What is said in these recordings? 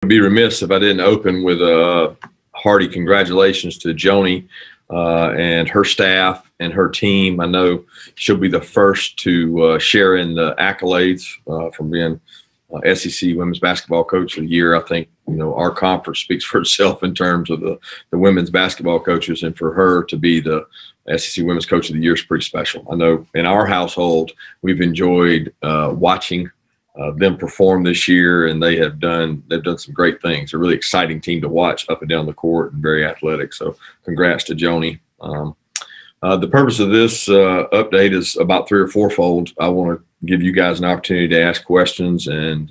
I'd be remiss if I didn't open with a hearty congratulations to Joni and her staff and her team. I know she'll be the first to share in the accolades from being SEC Women's Basketball Coach of the Year. I think, our conference speaks for itself in terms of the women's basketball coaches, and for her to be the SEC Women's Coach of the Year is pretty special. I know in our household, we've enjoyed watching them perform this year, and they've done some great things. They're a really exciting team to watch up and down the court and very athletic. So congrats to Joni. The purpose of this update is about three or fourfold. I want to give you guys an opportunity to ask questions and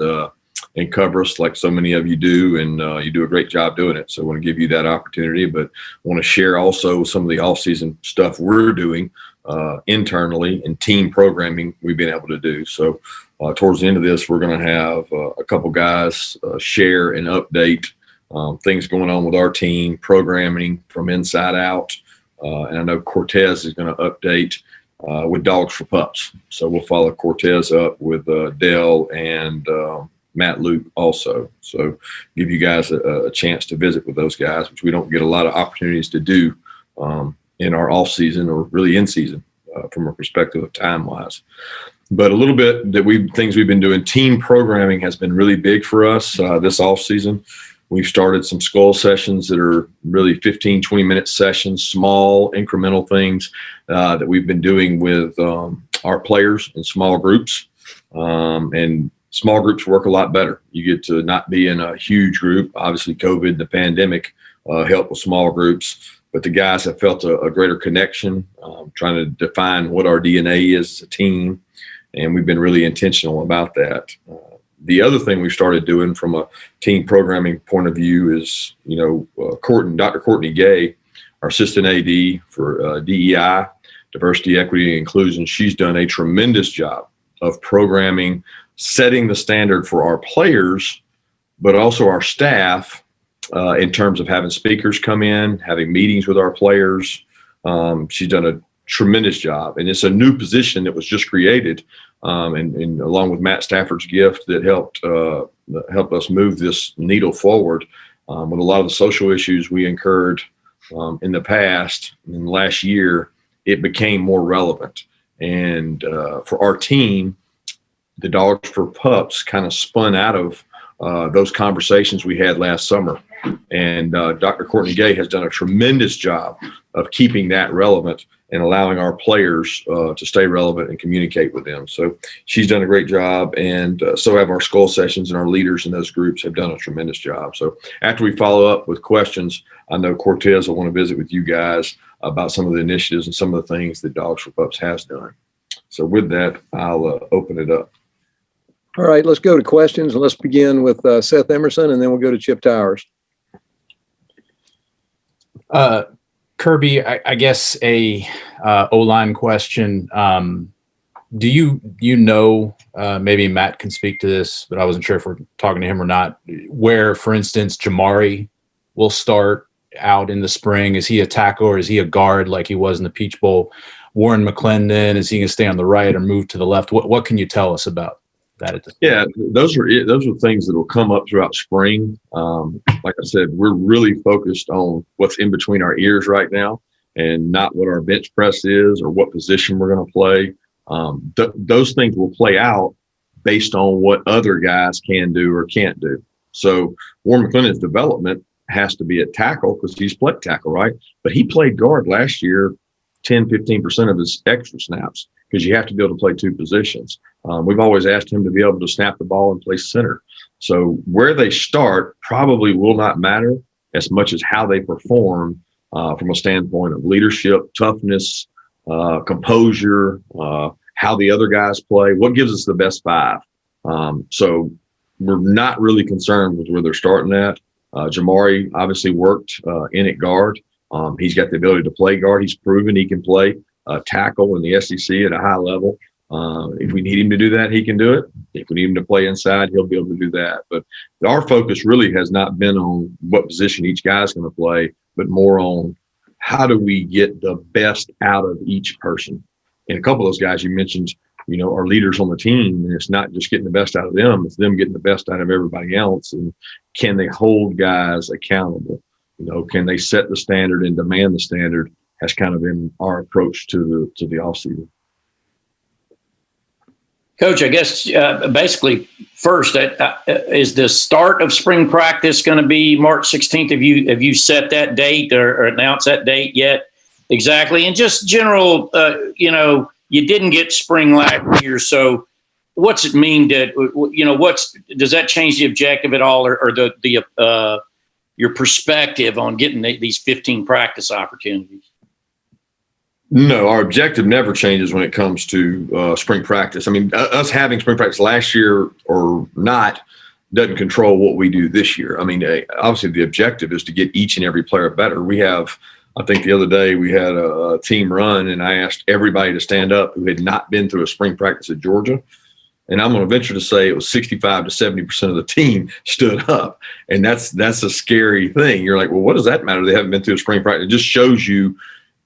cover us like so many of you do, and you do a great job doing it. So I want to give you that opportunity, but I want to share also some of the off-season stuff we're doing internally and team programming we've been able to do. So towards the end of this, we're going to have a couple guys share and update things going on with our team, programming from inside out. And I know Cortez is going to update with Dogs for Pups. So we'll follow Cortez up with Dell and Matt Luke also. So give you guys a chance to visit with those guys, which we don't get a lot of opportunities to do in our off season or really in season from a perspective of time wise. But a little bit things we've been doing. Team programming has been really big for us this off season. We've started some skull sessions that are really 15, 20-minute sessions, small incremental things that we've been doing with our players in small groups. And small groups work a lot better. You get to not be in a huge group. Obviously, COVID and the pandemic helped with small groups, but the guys have felt a greater connection, trying to define what our DNA is as a team, and we've been really intentional about that. The other thing we started doing from a team programming point of view is, Dr. Courtney Gay, our assistant AD for DEI, diversity, equity, and inclusion. She's done a tremendous job of programming, setting the standard for our players, but also our staff in terms of having speakers come in, having meetings with our players. She's done a tremendous job, and it's a new position that was just created, and along with Matt Stafford's gift that helped us move this needle forward with a lot of the social issues we incurred in the past. In the last year, it became more relevant, and for our team, the Dogs for Pups kind of spun out of those conversations we had last summer. And Dr. Courtney Gay has done a tremendous job of keeping that relevant and allowing our players to stay relevant and communicate with them. So she's done a great job, and so have our skull sessions, and our leaders in those groups have done a tremendous job. So after we follow up with questions, I know Cortez will want to visit with you guys about some of the initiatives and some of the things that Dogs for Pups has done. So with that, I'll open it up. All right, let's go to questions, and let's begin with Seth Emerson, and then we'll go to Chip Towers. Kirby, I guess a O-line question. Do you know, maybe Matt can speak to this, but I wasn't sure if we're talking to him or not, where, for instance, Jamari will start out in the spring? Is he a tackle or is he a guard like he was in the Peach Bowl? Warren McClendon, is he going to stay on the right or move to the left? What can you tell us about that at this point? Yeah, those are things that will come up throughout spring. Like I said, we're really focused on what's in between our ears right now, and not what our bench press is or what position we're going to play. Those things will play out based on what other guys can do or can't do. So Warren McClendon's development has to be at tackle because he's played tackle, right? But he played guard last year, 10-15% of his extra snaps, because you have to be able to play two positions. We've always asked him to be able to snap the ball and play center. So where they start probably will not matter as much as how they perform from a standpoint of leadership, toughness, composure, how the other guys play, what gives us the best five. So we're not really concerned with where they're starting at. Jamari obviously worked in at guard. He's got the ability to play guard. He's proven he can play tackle in the SEC at a high level. If we need him to do that, he can do it. If we need him to play inside, he'll be able to do that. But our focus really has not been on what position each guy's going to play, but more on how do we get the best out of each person. And a couple of those guys you mentioned, are leaders on the team, and it's not just getting the best out of them, it's them getting the best out of everybody else. And can they hold guys accountable? Can they set the standard and demand the standard? Has kind of been our approach to the offseason. Coach, I guess basically first, is the start of spring practice going to be March 16th? Have you set that date or announced that date yet? Exactly. And just general, you didn't get spring last year, so what's it mean that does that change the objective at all, or your perspective on getting these 15 practice opportunities? No, our objective never changes when it comes to spring practice. I mean, us having spring practice last year or not doesn't control what we do this year. I mean, obviously the objective is to get each and every player better. We have, I think the other day we had a team run, and I asked everybody to stand up who had not been through a spring practice at Georgia. And I'm going to venture to say it was 65 to 70% of the team stood up. And that's a scary thing. You're like, well, what does that matter? They haven't been through a spring practice. It just shows you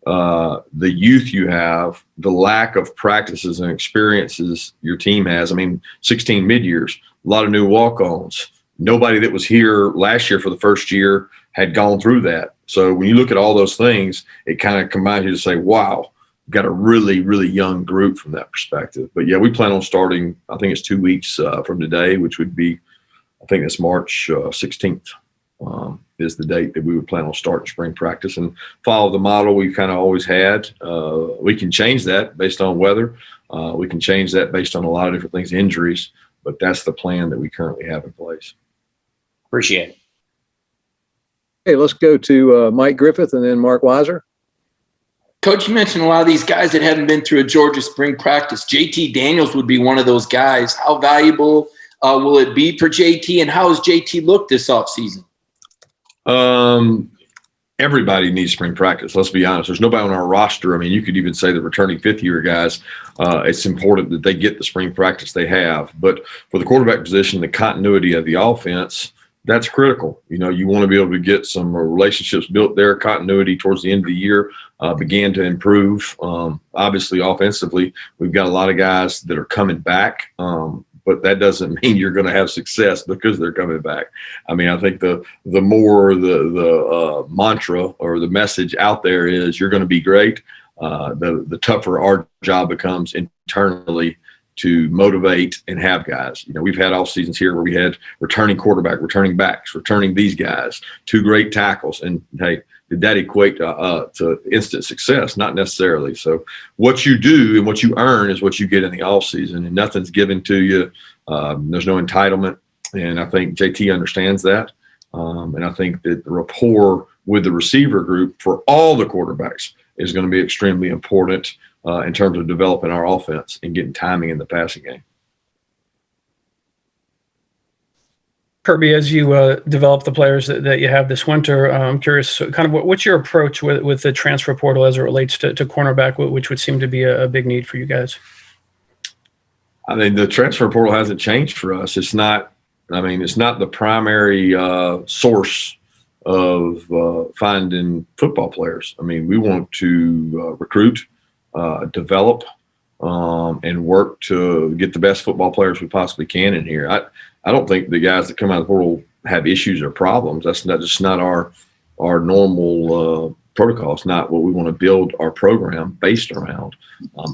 the youth you have, the lack of practices and experiences your team has. I mean, 16 mid-years, a lot of new walk-ons. Nobody that was here last year for the first year had gone through that. So when you look at all those things, it kind of combines you to say, wow, we've got a really, really young group from that perspective. But yeah, we plan on starting, I think it's 2 weeks from today, which would be, I think it's March 16th. Is the date that we would plan on starting spring practice, and follow the model we've kind of always had. We can change that based on weather. We can change that based on a lot of different things, injuries, but that's the plan that we currently have in place. Appreciate it. Okay, let's go to Mike Griffith and then Mark Weiser. Coach, you mentioned a lot of these guys that haven't been through a Georgia spring practice. JT Daniels would be one of those guys. How valuable will it be for JT, and how has JT looked this offseason? Everybody needs spring practice. Let's be honest. There's nobody on our roster. I mean, you could even say the returning fifth-year guys. It's important that they get the spring practice they have. But for the quarterback position, the continuity of the offense, that's critical. You want to be able to get some relationships built there. Continuity towards the end of the year began to improve. Obviously, offensively, we've got a lot of guys that are coming back. But that doesn't mean you're going to have success because they're coming back. I mean, I think the more the mantra or the message out there is you're going to be great, the tougher our job becomes internally to motivate and have guys. We've had off seasons here where we had returning quarterback, returning backs, returning these guys, 2 great tackles, and hey, did that equate to instant success? Not necessarily. So what you do and what you earn is what you get in the offseason, and nothing's given to you. There's no entitlement, and I think JT understands that. And I think that the rapport with the receiver group for all the quarterbacks is going to be extremely important in terms of developing our offense and getting timing in the passing game. Kirby, as you develop the players that you have this winter, I'm curious, kind of what's your approach with the transfer portal as it relates to cornerback, which would seem to be a big need for you guys? I mean, the transfer portal hasn't changed for us. It's not the primary source of finding football players. I mean, we want to recruit, develop, and work to get the best football players we possibly can in here. I don't think the guys that come out of the portal have issues or problems. That's just not our normal protocol. It's not what we want to build our program based around.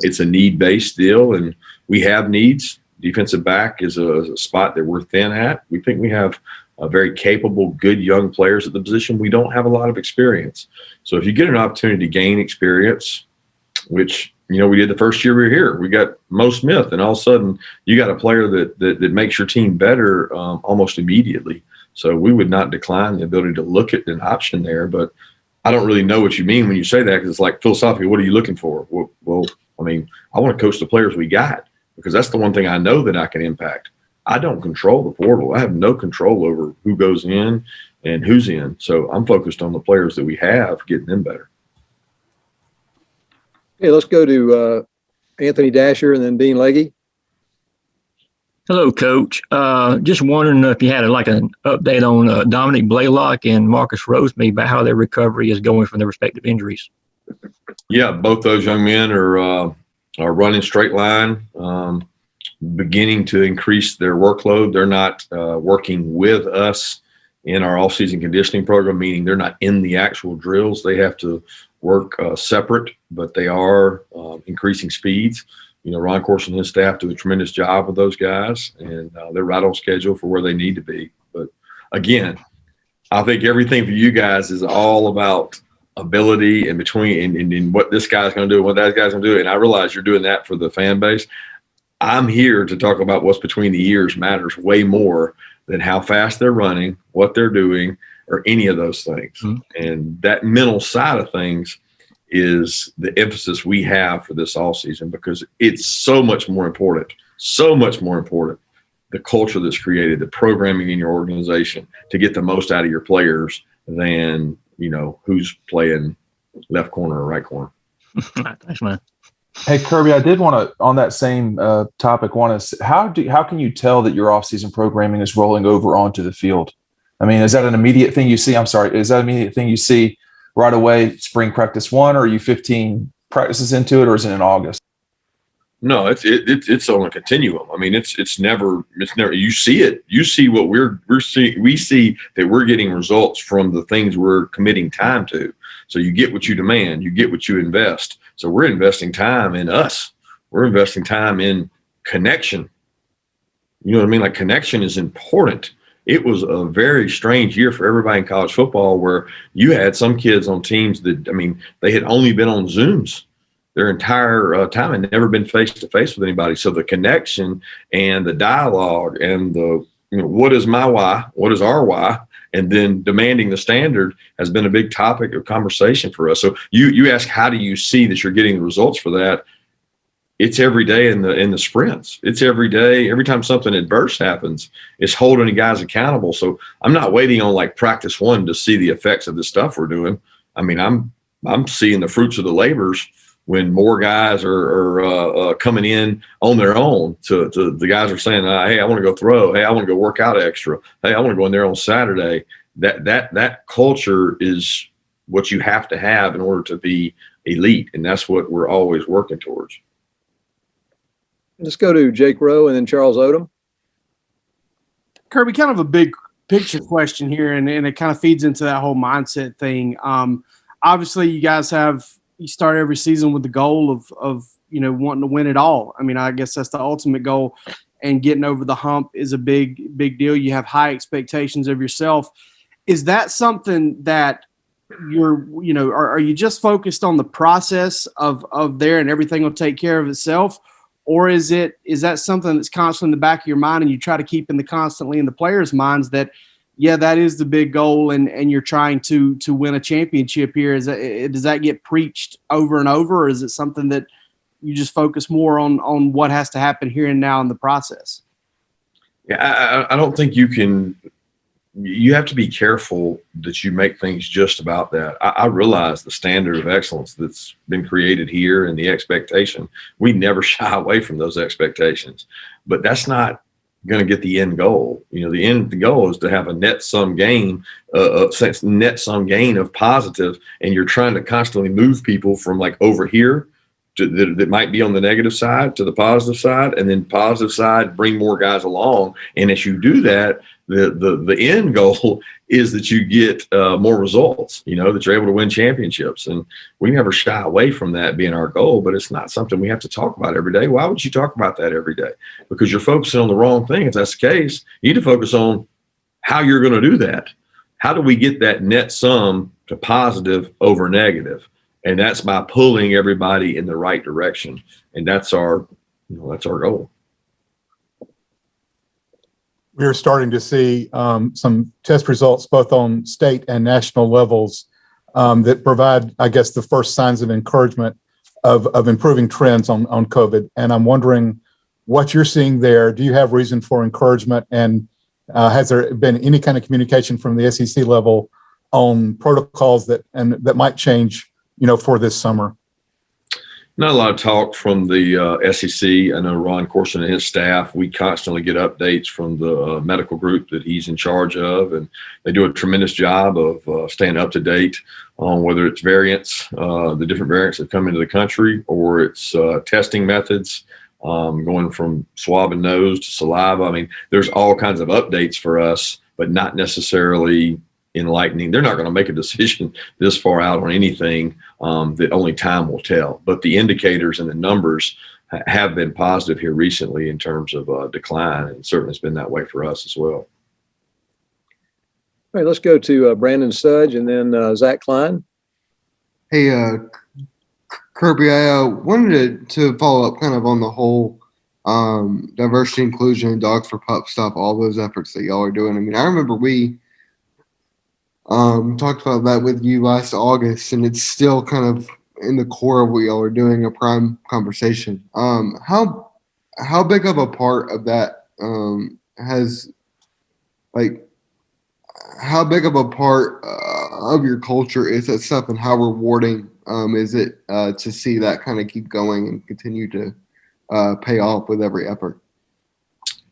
It's a need-based deal, and we have needs. Defensive back is a spot that we're thin at. We think we have very capable, good young players at the position. We don't have a lot of experience. So if you get an opportunity to gain experience, which we did the first year we were here. We got Mo Smith, and all of a sudden you got a player that makes your team better almost immediately. So we would not decline the ability to look at an option there. But I don't really know what you mean when you say that, because it's like philosophically, what are you looking for? Well, I mean, I want to coach the players we got, because that's the one thing I know that I can impact. I don't control the portal. I have no control over who goes in and who's in. So I'm focused on the players that we have, getting them better. Okay, let's go to Anthony Dasher and then Dean Legge. Hello, Coach. Just wondering if you had an update on Dominic Blaylock and Marcus Rosemary about how their recovery is going from their respective injuries. Yeah, both those young men are are running straight line, beginning to increase their workload. They're not working with us in our off-season conditioning program, meaning they're not in the actual drills. They have to work separate, but they are increasing speeds. Ron Corson and his staff do a tremendous job with those guys, and they're right on schedule for where they need to be. But again, I think everything for you guys is all about ability and and what this guy's going to do and what that guy's going to do. And I realize you're doing that for the fan base. I'm here to talk about what's between the ears matters way more than how fast they're running, what they're doing, or any of those things. Mm-hmm. And that mental side of things is the emphasis we have for this all season, because it's so much more important, the culture that's created, the programming in your organization to get the most out of your players than, who's playing left corner or right corner. Thanks, man. Hey, Kirby, I did want to, on that same topic, how can you tell that your off-season programming is rolling over onto the field? I mean, is that an immediate thing you see? Is that an immediate thing you see right away, spring practice 1, or are you 15 practices into it, or is it in August? No, it's on a continuum. I mean, it's never. You see it. You see what we're seeing. We see that we're getting results from the things we're committing time to. So you get what you demand. You get what you invest. So we're investing time in us. We're investing time in connection. You know what I mean? Like, connection is important. It was a very strange year for everybody in college football, where you had some kids on teams that, they had only been on Zooms their entire time and never been face to face with anybody. So the connection and the dialogue and the, what is my why? What is our why? And then demanding the standard has been a big topic of conversation for us. So you ask, how do you see that you're getting the results for that? It's every day in the sprints. It's every day. Every time something adverse happens, it's holding the guys accountable. So I'm not waiting on like practice 1 to see the effects of the stuff we're doing. I'm seeing the fruits of the labors when more guys are coming in on their own. To the guys are saying, hey, I want to go throw. Hey, I want to go work out extra. Hey, I want to go in there on Saturday. That culture is what you have to have in order to be elite, and that's what we're always working towards. Let's go to Jake Rowe and then Charles Odom. Kirby, kind of a big picture question here, and it kind of feeds into that whole mindset thing. Obviously, you guys you start every season with the goal of wanting to win it all. I guess that's the ultimate goal, and getting over the hump is a big deal. You have high expectations of yourself. Is that something that are you just focused on the process of there and everything will take care of itself? Or is that something that's constantly in the back of your mind, and you try to keep constantly in the players' minds that, yeah, that is the big goal, and you're trying to win a championship here? Does that get preached over and over, or is it something that you just focus more on what has to happen here and now in the process? Yeah, I don't think you can. You have to be careful that you make things just about that. I realize the standard of excellence that's been created here and the expectation. We never shy away from those expectations, but that's not going to get the end goal. The goal is to have a net sum gain of positive, and you're trying to constantly move people from like over here that might be on the negative side to the positive side, and then positive side bring more guys along. And as you do that, the end goal is that you get more results, that you're able to win championships. And we never shy away from that being our goal, but it's not something we have to talk about every day. Why would you talk about that every day? Because you're focusing on the wrong thing. If that's the case, you need to focus on how you're going to do that. How do we get that net sum to positive over negative? And that's by pulling everybody in the right direction. And that's our goal. We're starting to see some test results both on state and national levels that provide, I guess, the first signs of encouragement of improving trends on COVID. And I'm wondering what you're seeing there. Do you have reason for encouragement? And has there been any kind of communication from the SEC level on protocols that might change, for this summer? Not a lot of talk from the SEC. I know Ron Corson and his staff, we constantly get updates from the medical group that he's in charge of, and they do a tremendous job of staying up to date on whether it's variants, the different variants that come into the country, or it's testing methods, going from swab and nose to saliva. I mean, there's all kinds of updates for us, but not necessarily enlightening. They're not going to make a decision this far out on anything that only time will tell. But the indicators and the numbers have been positive here recently in terms of decline, and certainly it's been that way for us as well. All right, let's go to Brandon Sudge and then Zach Klein. Hey, Kirby, I wanted to follow up kind of on the whole diversity, inclusion, and Dogs for Pup stuff, all those efforts that y'all are doing. I mean, I remember we talked about that with you last August, and it's still kind of in the core of what y'all are doing, a prime conversation. How big of a part of that how big of a part of your culture is that stuff, and how rewarding is it to see that kind of keep going and continue to pay off with every effort?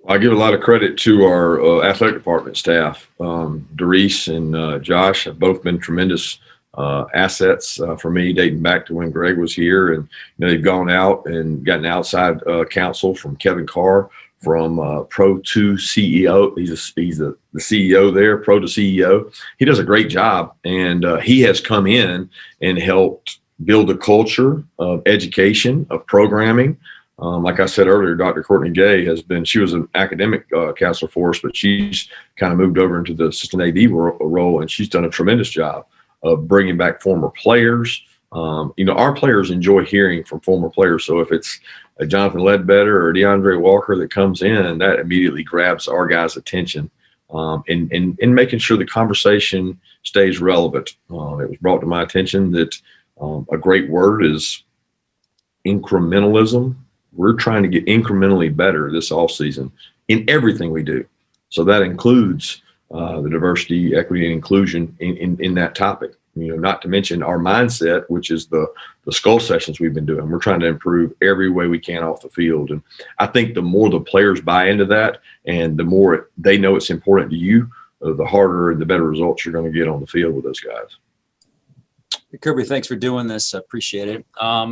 I give a lot of credit to our athletic department staff. Doris and Josh have both been tremendous assets for me, dating back to when Greg was here. And they've gone out and gotten outside counsel from Kevin Carr, from Pro 2 CEO. He's the CEO there, Pro 2 CEO. He does a great job, and he has come in and helped build a culture of education, of programming. Like I said earlier, Dr. Courtney Gay she was an academic counselor for us, but she's kind of moved over into the assistant AD role, and she's done a tremendous job of bringing back former players. Our players enjoy hearing from former players. So if it's a Jonathan Ledbetter or DeAndre Walker that comes in, that immediately grabs our guys' attention, and making sure the conversation stays relevant. It was brought to my attention that a great word is incrementalism. We're trying to get incrementally better this offseason in everything we do. So that includes the diversity, equity, and inclusion in that topic. Not to mention our mindset, which is the skull sessions we've been doing. We're trying to improve every way we can off the field. And I think the more the players buy into that, and the more they know it's important to you, the harder and the better results you're going to get on the field with those guys. Kirby, thanks for doing this. I appreciate it.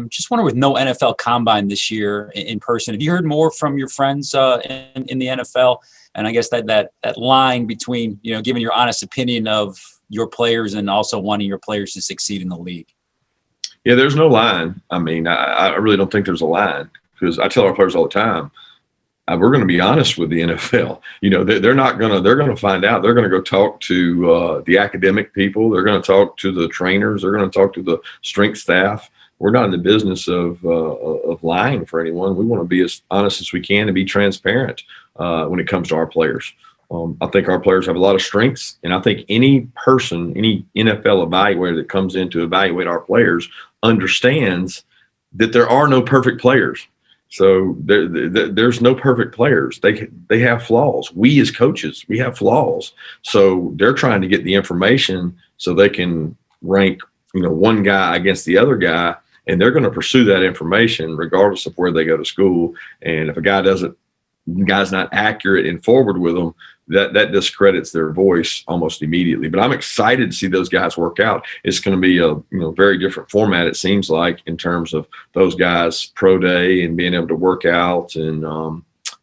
Just wonder, with no NFL combine this year in person, have you heard more from your friends in the NFL? And I guess that line between, giving your honest opinion of your players and also wanting your players to succeed in the league. Yeah, there's no line. I mean, I really don't think there's a line, because I tell our players all the time, we're going to be honest with the NFL. They're going to find out. They're going to go talk to the academic people. They're going to talk to the trainers. They're going to talk to the strength staff. We're not in the business of lying for anyone. We want to be as honest as we can and be transparent when it comes to our players. I think our players have a lot of strengths, and I think any person, any NFL evaluator that comes in to evaluate our players understands that there are no perfect players. So there's no perfect players. They have flaws. We as coaches, we have flaws. So they're trying to get the information so they can rank, one guy against the other guy, and they're going to pursue that information regardless of where they go to school. And if a guy's not accurate and forward with them, that discredits their voice almost immediately. But I'm excited to see those guys work out. It's going to be a very different format, it seems like, in terms of those guys' pro day and being able to work out and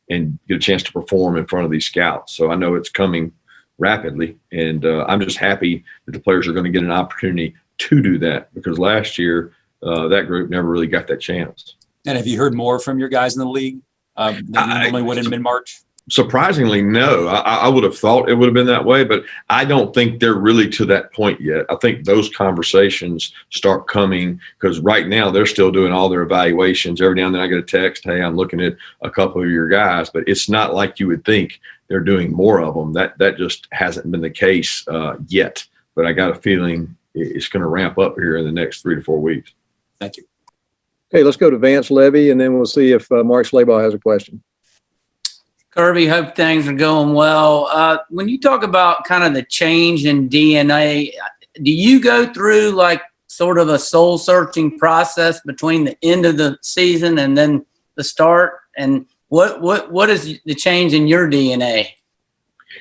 get a chance to perform in front of these scouts. So I know it's coming rapidly, and I'm just happy that the players are going to get an opportunity to do that, because last year that group never really got that chance. And have you heard more from your guys in the league than you normally would in mid-March? Surprisingly, no. I would have thought it would have been that way, but I don't think they're really to that point yet. I think those conversations start coming, because right now they're still doing all their evaluations. Every now and then I get a text, hey, I'm looking at a couple of your guys, but it's not like you would think they're doing more of them. That just hasn't been the case yet, but I got a feeling it's going to ramp up here in the next 3 to 4 weeks. Thank you. Okay, let's go to Vance Levy, and then we'll see if Mark Slabaugh has a question. Kirby, hope things are going well. When you talk about kind of the change in DNA, do you go through like sort of a soul searching process between the end of the season and then the start? And what is the change in your DNA?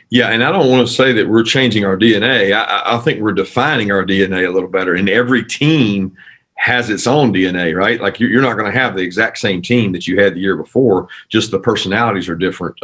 Yeah, and I don't want to say that we're changing our DNA. I think we're defining our DNA a little better. And every team has its own DNA, right? Like you're not going to have the exact same team that you had the year before. Just the personalities are different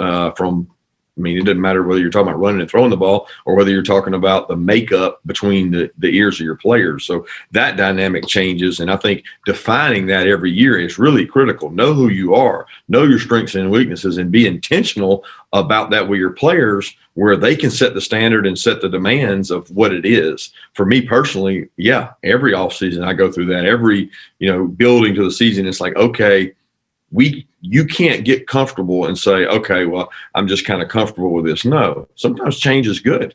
I mean, it doesn't matter whether you're talking about running and throwing the ball or whether you're talking about the makeup between the ears of your players. So that dynamic changes. And I think defining that every year is really critical. Know who you are, know your strengths and weaknesses, and be intentional about that with your players where they can set the standard and set the demands of what it is. For me personally, yeah, every offseason I go through that. Every, building to the season, it's like, okay, you can't get comfortable and say, okay, well, I'm just kind of comfortable with this. No, sometimes change is good.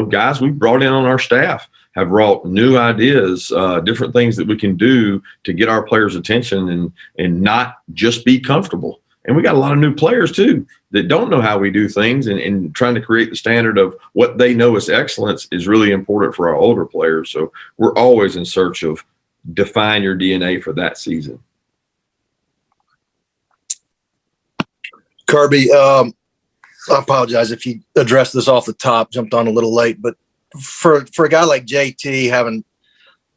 Guys we brought in on our staff have brought new ideas, different things that we can do to get our players' attention and not just be comfortable. And we got a lot of new players too that don't know how we do things, and trying to create the standard of what they know is excellence is really important for our older players. So we're always in search of define your DNA for that season. Kirby, I apologize if you addressed this off the top, jumped on a little late, but for a guy like JT, having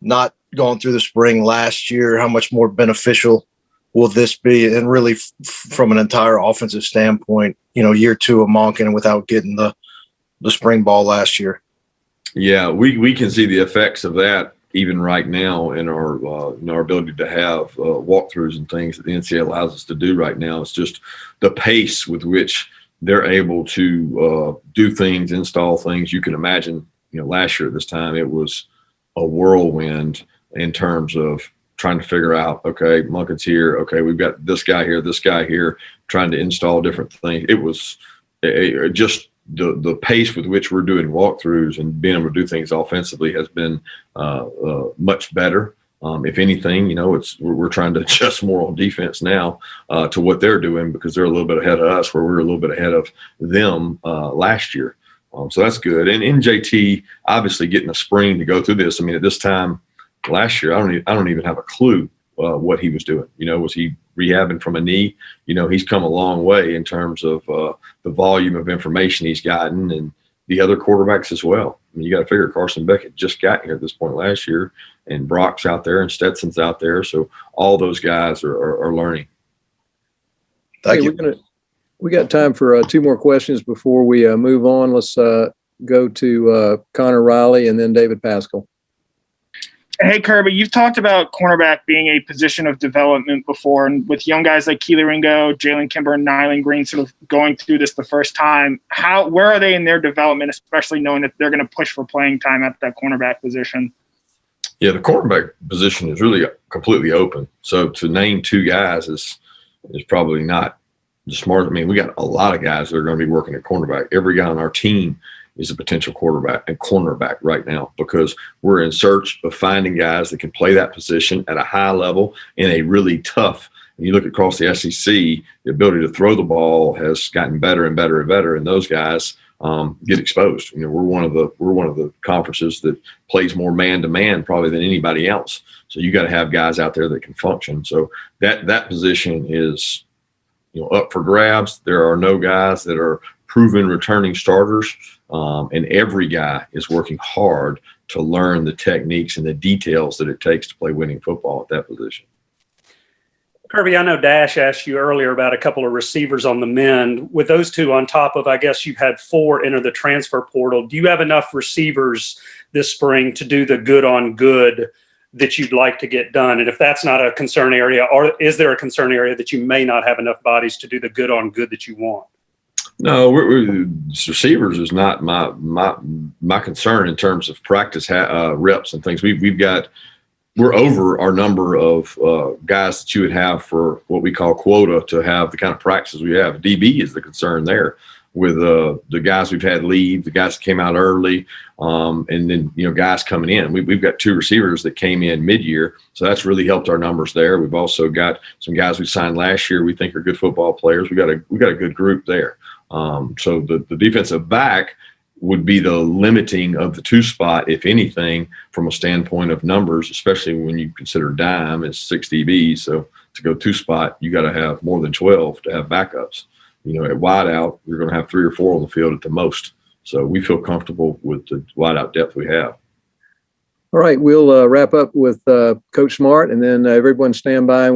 not gone through the spring last year, how much more beneficial will this be? And really from an entire offensive standpoint, year two of Monken without getting the spring ball last year. Yeah, we can see the effects of that even right now in our ability to have walkthroughs and things that the NCAA allows us to do right now. It's just the pace with which they're able to do things, install things. You can imagine, last year at this time, it was a whirlwind in terms of trying to figure out, okay, Monken's here. Okay, we've got this guy here, trying to install different things. It was just the pace with which we're doing walkthroughs and being able to do things offensively has been much better. If anything, we're trying to adjust more on defense now to what they're doing because they're a little bit ahead of us where we're a little bit ahead of them last year. So that's good. And JT obviously getting a spring to go through this. I mean, at this time last year, I don't even have a clue what he was doing. Was he rehabbing from a knee? He's come a long way in terms of the volume of information he's gotten, and the other quarterbacks as well. I mean, you got to figure Carson Beckett just got here at this point last year, and Brock's out there and Stetson's out there. So all those guys are learning. Thank you. We got time for two more questions before we move on. Let's go to Connor Riley and then David Pascal. Hey, Kirby, you've talked about cornerback being a position of development before, and with young guys like Keely Ringo, Jalen Kimber, and Nyland Green sort of going through this the first time, where are they in their development, especially knowing that they're going to push for playing time at that cornerback position? Yeah, the cornerback position is really completely open. So to name two guys is probably not the smart. I mean, we got a lot of guys that are going to be working at cornerback. Every guy on our team is a potential quarterback and cornerback right now because we're in search of finding guys that can play that position at a high level in a really tough. When you look across the SEC, the ability to throw the ball has gotten better and better and better, and those guys get exposed. We're one of the conferences that plays more man-to-man probably than anybody else. So you got to have guys out there that can function. So that position is up for grabs. There are no guys that are proven returning starters. And every guy is working hard to learn the techniques and the details that it takes to play winning football at that position. Kirby, I know Dash asked you earlier about a couple of receivers on the mend. With those two on top of, I guess you've had 4 enter the transfer portal, do you have enough receivers this spring to do the good on good that you'd like to get done? And if that's not a concern area, or is there a concern area that you may not have enough bodies to do the good on good that you want? No, receivers is not my concern in terms of practice reps and things. We're over our number of guys that you would have for what we call quota to have the kind of practices we have. DB is the concern there with the guys we've had leave, the guys that came out early, and then guys coming in. We've got 2 receivers that came in mid-year, so that's really helped our numbers there. We've also got some guys we signed last year we think are good football players. We got a good group there. So the defensive back would be the limiting of the 2 spot, if anything, from a standpoint of numbers, especially when you consider dime is 6 DBs. So to go 2 spot, you got to have more than 12 to have backups. At wide out, you're going to have 3 or 4 on the field at the most. So we feel comfortable with the wide out depth we have. All right, we'll wrap up with Coach Smart, and then everyone stand by.